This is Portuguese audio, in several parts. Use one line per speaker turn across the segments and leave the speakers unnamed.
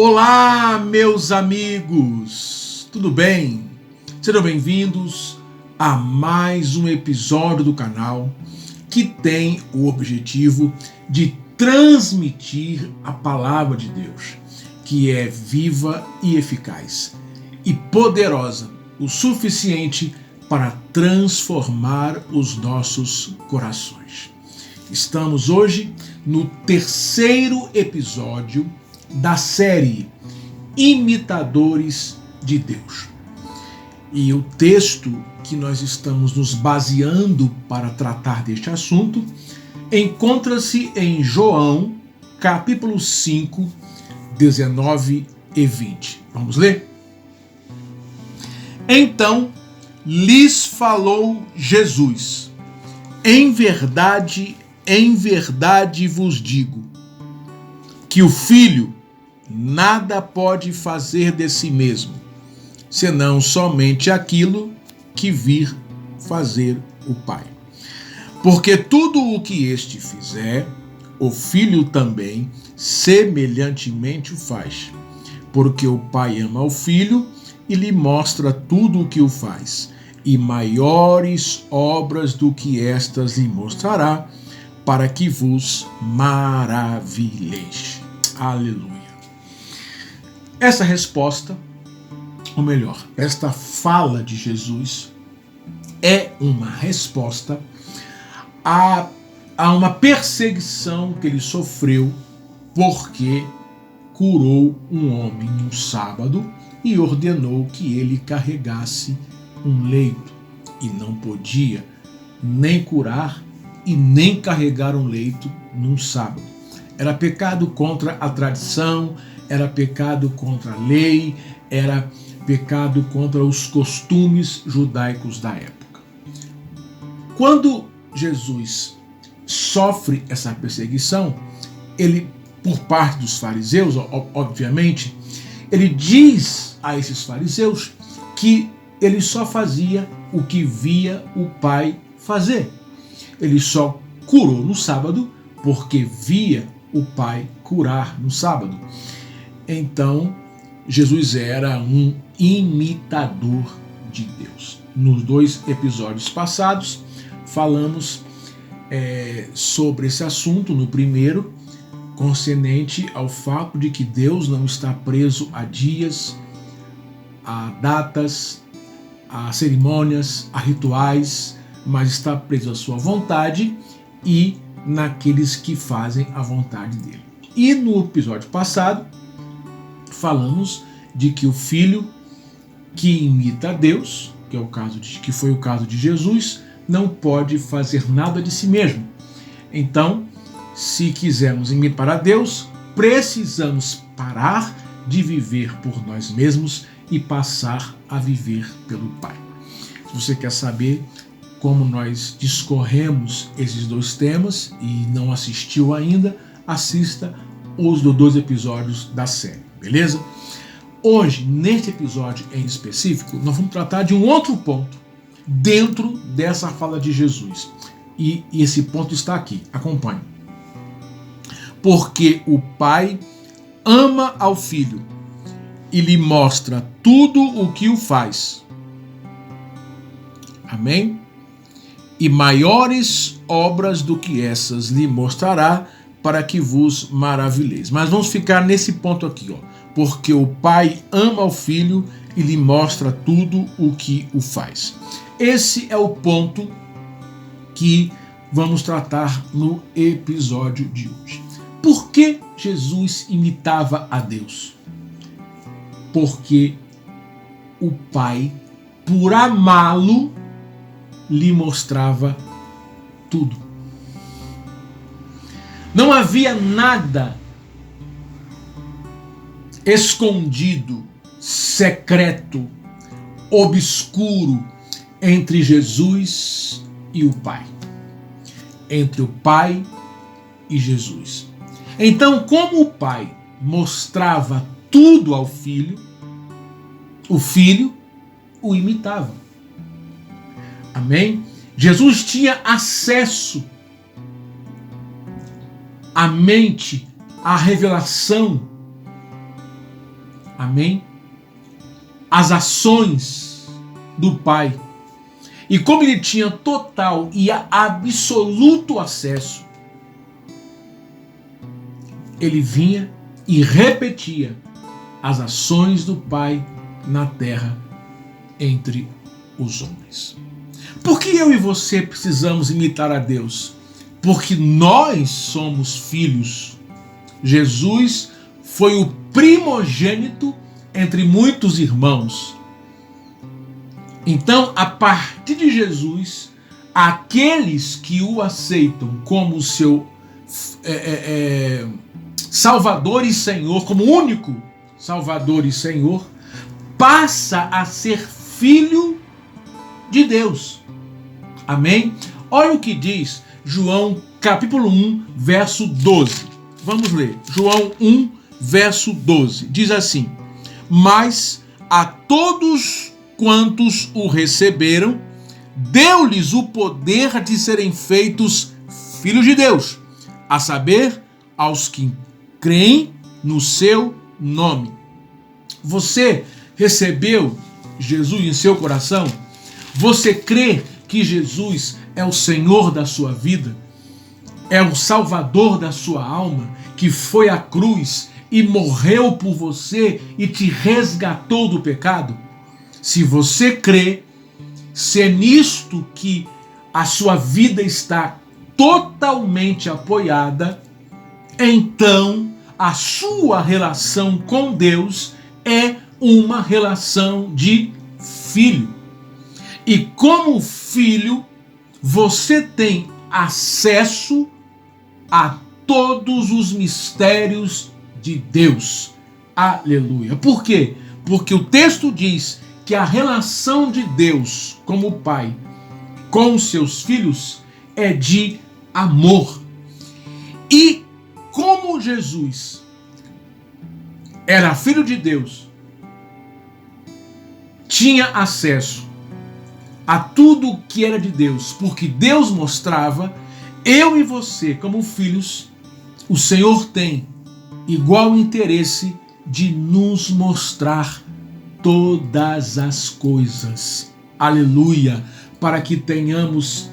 Olá, meus amigos! Tudo bem? Sejam bem-vindos a mais um episódio do canal que tem o objetivo de transmitir a palavra de Deus, que é viva e eficaz e poderosa o suficiente para transformar os nossos corações. Estamos hoje no terceiro episódio da série Imitadores de Deus. E o texto que nós estamos nos baseando para tratar deste assunto encontra-se em João, capítulo 5, 19 e 20. Vamos ler? Então lhes falou Jesus: em verdade vos digo, que o Filho nada pode fazer de si mesmo, senão somente aquilo que vir fazer o Pai. Porque tudo o que este fizer, o Filho também semelhantemente o faz. Porque o Pai ama o Filho e lhe mostra tudo o que o faz, e maiores obras do que estas lhe mostrará, para que vos maravilheis. Aleluia. Essa resposta, ou melhor, esta fala de Jesus é uma resposta a uma perseguição que ele sofreu porque curou um homem no sábado e ordenou que ele carregasse um leito. E não podia nem curar e nem carregar um leito num sábado. Era pecado contra a tradição, era pecado contra a lei, era pecado contra os costumes judaicos da época. Quando Jesus sofre essa perseguição, ele, por parte dos fariseus, obviamente, ele diz a esses fariseus que ele só fazia o que via o Pai fazer. Ele só curou no sábado porque via o Pai curar no sábado. Então, Jesus era um imitador de Deus. Nos 2 episódios passados, falamos sobre esse assunto. No primeiro, concernente ao fato de que Deus não está preso a dias, a datas, a cerimônias, a rituais, mas está preso à sua vontade e naqueles que fazem a vontade dele. E no episódio passado, falamos de que o Filho que imita a Deus, que foi o caso de Jesus, não pode fazer nada de si mesmo. Então, se quisermos imitar a Deus, precisamos parar de viver por nós mesmos e passar a viver pelo Pai. Se você quer saber como nós discorremos esses 2 temas e não assistiu ainda, assista os 2 episódios da série, beleza? Hoje, neste episódio em específico, nós vamos tratar de um outro ponto dentro dessa fala de Jesus. E esse ponto está aqui, acompanhe. Porque o Pai ama ao Filho e lhe mostra tudo o que o faz. Amém? E maiores obras do que essas lhe mostrará, para que vos maravilheis. Mas vamos ficar nesse ponto aqui, ó. Porque o Pai ama ao Filho e lhe mostra tudo o que o faz. Esse é o ponto que vamos tratar no episódio de hoje. Por que Jesus imitava a Deus? Porque o Pai, por amá-lo, lhe mostrava tudo. Não havia nada escondido, secreto, obscuro entre Jesus e o Pai. Entre o Pai e Jesus. Então, como o Pai mostrava tudo ao Filho, o Filho o imitava. Amém? Jesus tinha acesso à mente, à revelação Amém? As ações do Pai. E como ele tinha total e absoluto acesso, ele vinha e repetia as ações do Pai na terra entre os homens. Por que eu e você precisamos imitar a Deus? Porque nós somos filhos. Jesus foi o primogênito entre muitos irmãos. Então, a partir de Jesus, aqueles que o aceitam como seu Salvador e Senhor, como único Salvador e Senhor, passa a ser filho de Deus. Amém? Olha o que diz João capítulo 1, verso 12. Vamos ler. João 1, verso 12. Diz assim: mas a todos quantos o receberam, deu-lhes o poder de serem feitos filhos de Deus, a saber, aos que creem no seu nome. Você recebeu Jesus em seu coração? Você crê que Jesus é o Senhor da sua vida? É o Salvador da sua alma, que foi à cruz e morreu por você e te resgatou do pecado? Se você crê, se é nisto que a sua vida está totalmente apoiada, então a sua relação com Deus é uma relação de filho. E como filho, você tem acesso a todos os mistérios de Deus. Aleluia. Por quê? Porque o texto diz que a relação de Deus como Pai com seus filhos é de amor. E como Jesus era filho de Deus, tinha acesso a tudo que era de Deus, porque Deus mostrava, eu e você, como filhos, o Senhor tem igual interesse de nos mostrar todas as coisas. Aleluia! Para que tenhamos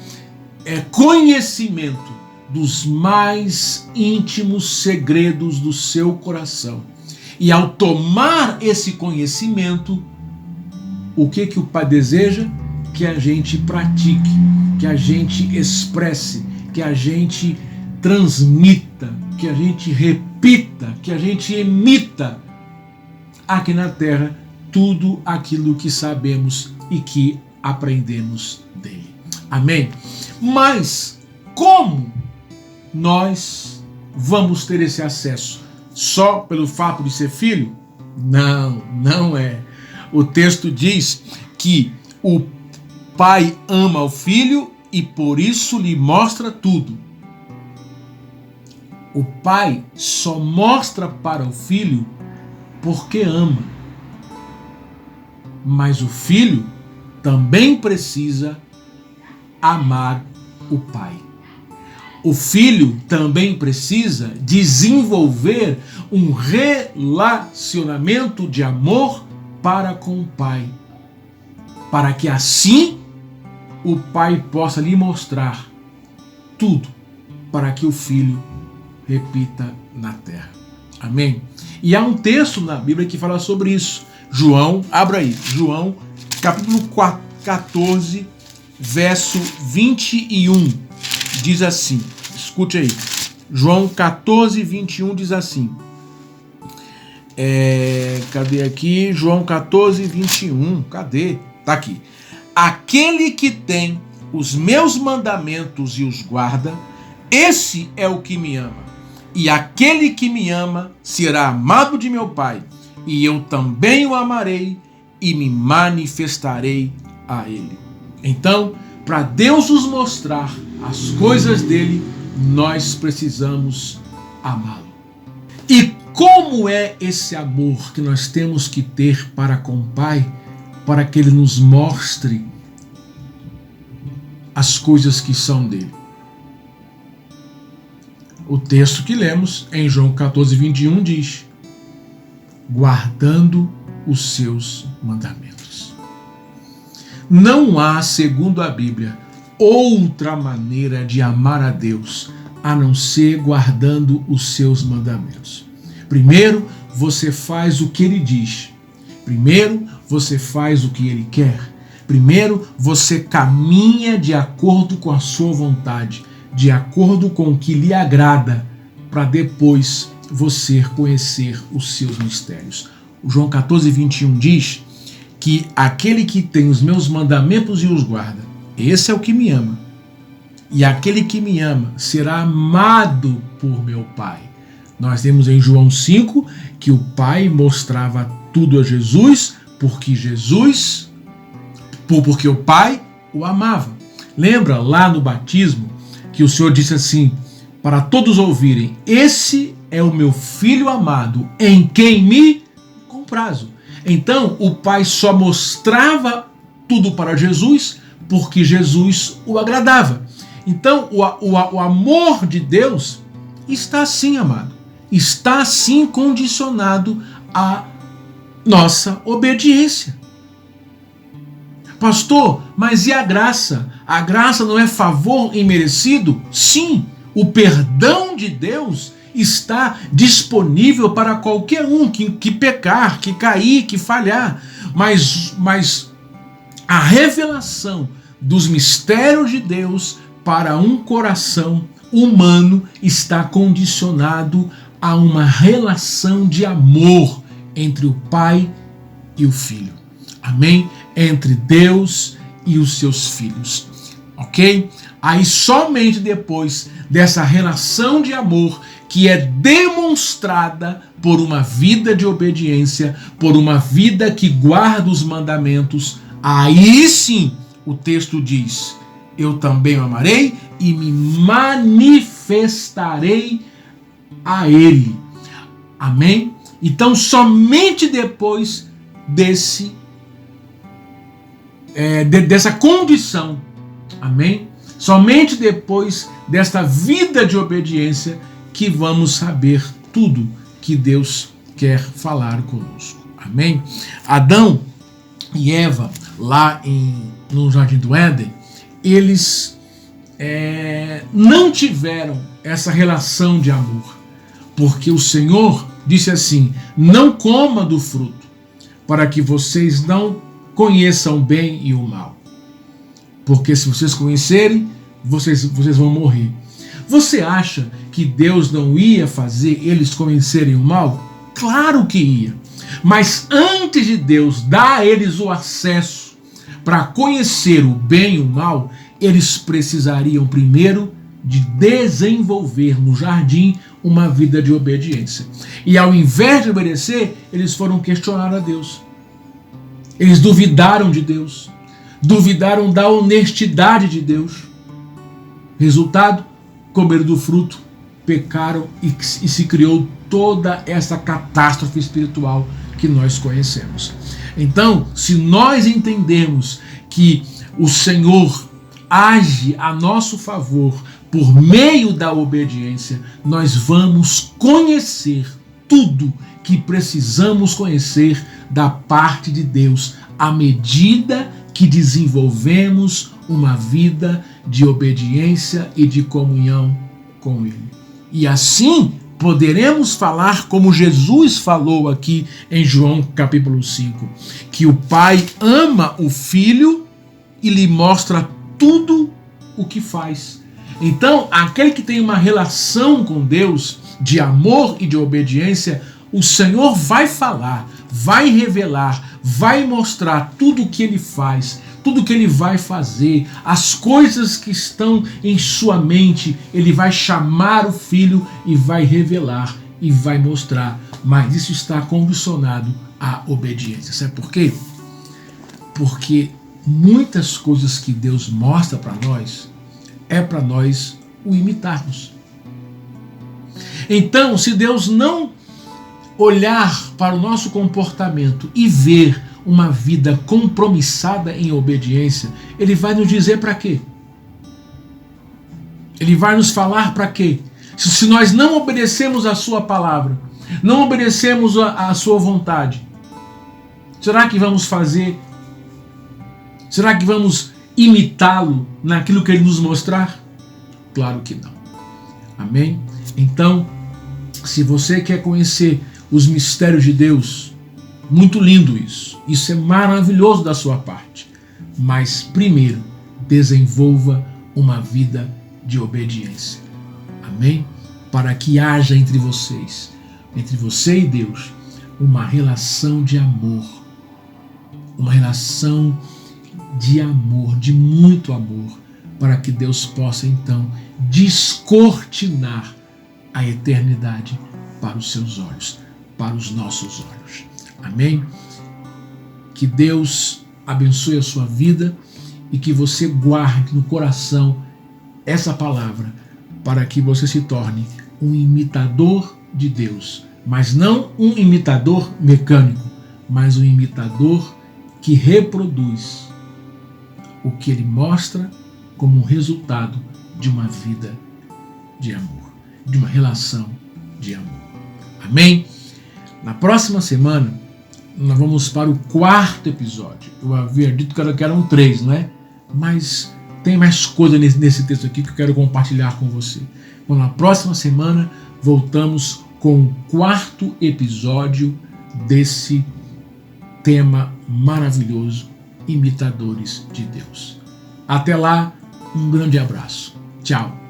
conhecimento dos mais íntimos segredos do seu coração. E ao tomar esse conhecimento, o que o Pai deseja? Que a gente pratique, que a gente expresse, que a gente transmita, que a gente repita, que a gente emita aqui na terra tudo aquilo que sabemos e que aprendemos dele. Amém? Mas como nós vamos ter esse acesso? Só pelo fato de ser filho? Não, não é. O texto diz que o Pai ama o Filho e por isso lhe mostra tudo. O Pai só mostra para o Filho porque ama. Mas o Filho também precisa amar o Pai. O Filho também precisa desenvolver um relacionamento de amor para com o Pai, para que assim o Pai possa lhe mostrar tudo para que o Filho repita na terra. Amém? E há um texto na Bíblia que fala sobre isso. João, abra aí, João capítulo 14, verso 21, diz assim, escute aí, João 14, 21 diz assim, cadê aqui? João 14, 21, cadê? Tá aqui. Aquele que tem os meus mandamentos e os guarda, esse é o que me ama. E aquele que me ama será amado de meu Pai, e eu também o amarei e me manifestarei a ele. Então, para Deus nos mostrar as coisas dele, nós precisamos amá-lo. E como é esse amor que nós temos que ter para com o Pai, para que ele nos mostre as coisas que são dele? O texto que lemos em João 14, 21 diz: guardando os seus mandamentos. Não há, segundo a Bíblia, outra maneira de amar a Deus a não ser guardando os seus mandamentos. Primeiro, você faz o que ele diz. Primeiro, você faz o que ele quer. Primeiro, você caminha de acordo com a sua vontade, de acordo com o que lhe agrada, para depois você conhecer os seus mistérios. O João 14:21 diz que aquele que tem os meus mandamentos e os guarda, esse é o que me ama. E aquele que me ama será amado por meu Pai. Nós temos em João 5 que o Pai mostrava tudo a Jesus, porque o Pai o amava. Lembra lá no batismo que o Senhor disse assim, para todos ouvirem, esse é o meu filho amado, em quem me comprazo. Então o Pai só mostrava tudo para Jesus, porque Jesus o agradava. Então o amor de Deus está assim, amado, está assim condicionado à nossa obediência. Pastor, mas e a graça? A graça não é favor imerecido? Sim, o perdão de Deus está disponível para qualquer um que pecar, que cair, que falhar. Mas a revelação dos mistérios de Deus para um coração humano está condicionado a uma relação de amor entre o Pai e o Filho. Amém? Entre Deus e os seus filhos. Ok? Aí somente depois dessa relação de amor que é demonstrada por uma vida de obediência, por uma vida que guarda os mandamentos, aí sim o texto diz, eu também o amarei e me manifestarei a ele. Amém? Então somente depois dessa condição, amém? Somente depois desta vida de obediência que vamos saber tudo que Deus quer falar conosco, amém? Adão e Eva, lá no Jardim do Éden, eles não tiveram essa relação de amor, porque o Senhor disse assim, não coma do fruto, para que vocês não conheçam o bem e o mal. Porque se vocês conhecerem, vocês vão morrer. Você acha que Deus não ia fazer eles conhecerem o mal? Claro que ia. Mas antes de Deus dar a eles o acesso para conhecer o bem e o mal, eles precisariam primeiro de desenvolver no jardim uma vida de obediência. E ao invés de obedecer, eles foram questionar a Deus. Eles duvidaram de Deus, duvidaram da honestidade de Deus. Resultado, comeram do fruto, pecaram e se criou toda essa catástrofe espiritual que nós conhecemos. Então, se nós entendermos que o Senhor age a nosso favor por meio da obediência, nós vamos conhecer tudo que precisamos conhecer da parte de Deus, à medida que desenvolvemos uma vida de obediência e de comunhão com Ele. E assim poderemos falar como Jesus falou aqui em João capítulo 5, que o Pai ama o Filho e lhe mostra tudo o que faz. Então, aquele que tem uma relação com Deus, de amor e de obediência, o Senhor vai falar, vai revelar, vai mostrar tudo o que Ele faz, tudo o que Ele vai fazer, as coisas que estão em sua mente, Ele vai chamar o Filho e vai revelar e vai mostrar. Mas isso está condicionado à obediência. Sabe por quê? Porque muitas coisas que Deus mostra para nós, é para nós o imitarmos. Então, se Deus não olhar para o nosso comportamento e ver uma vida compromissada em obediência, Ele vai nos dizer para quê? Ele vai nos falar para quê? Se nós não obedecemos a sua palavra, não obedecemos a sua vontade, será que vamos fazer? Será que vamos imitá-lo naquilo que ele nos mostrar? Claro que não. Amém? Então, se você quer conhecer os mistérios de Deus, muito lindo isso. Isso é maravilhoso da sua parte. Mas primeiro, desenvolva uma vida de obediência. Amém? Para que haja entre vocês, entre você e Deus, uma relação de amor. Uma relação de amor, de muito amor, para que Deus possa então descortinar a eternidade para os seus olhos, para os nossos olhos. Amém? Que Deus abençoe a sua vida e que você guarde no coração essa palavra para que você se torne um imitador de Deus, mas não um imitador mecânico, mas um imitador que reproduz o que ele mostra como um resultado de uma vida de amor, de uma relação de amor. Amém? Na próxima semana, nós vamos para o 4º episódio. Eu havia dito que eram 3, não é? Mas tem mais coisa nesse texto aqui que eu quero compartilhar com você. Então, na próxima semana, voltamos com o 4º episódio desse tema maravilhoso, imitadores de Deus. Até lá, um grande abraço. Tchau.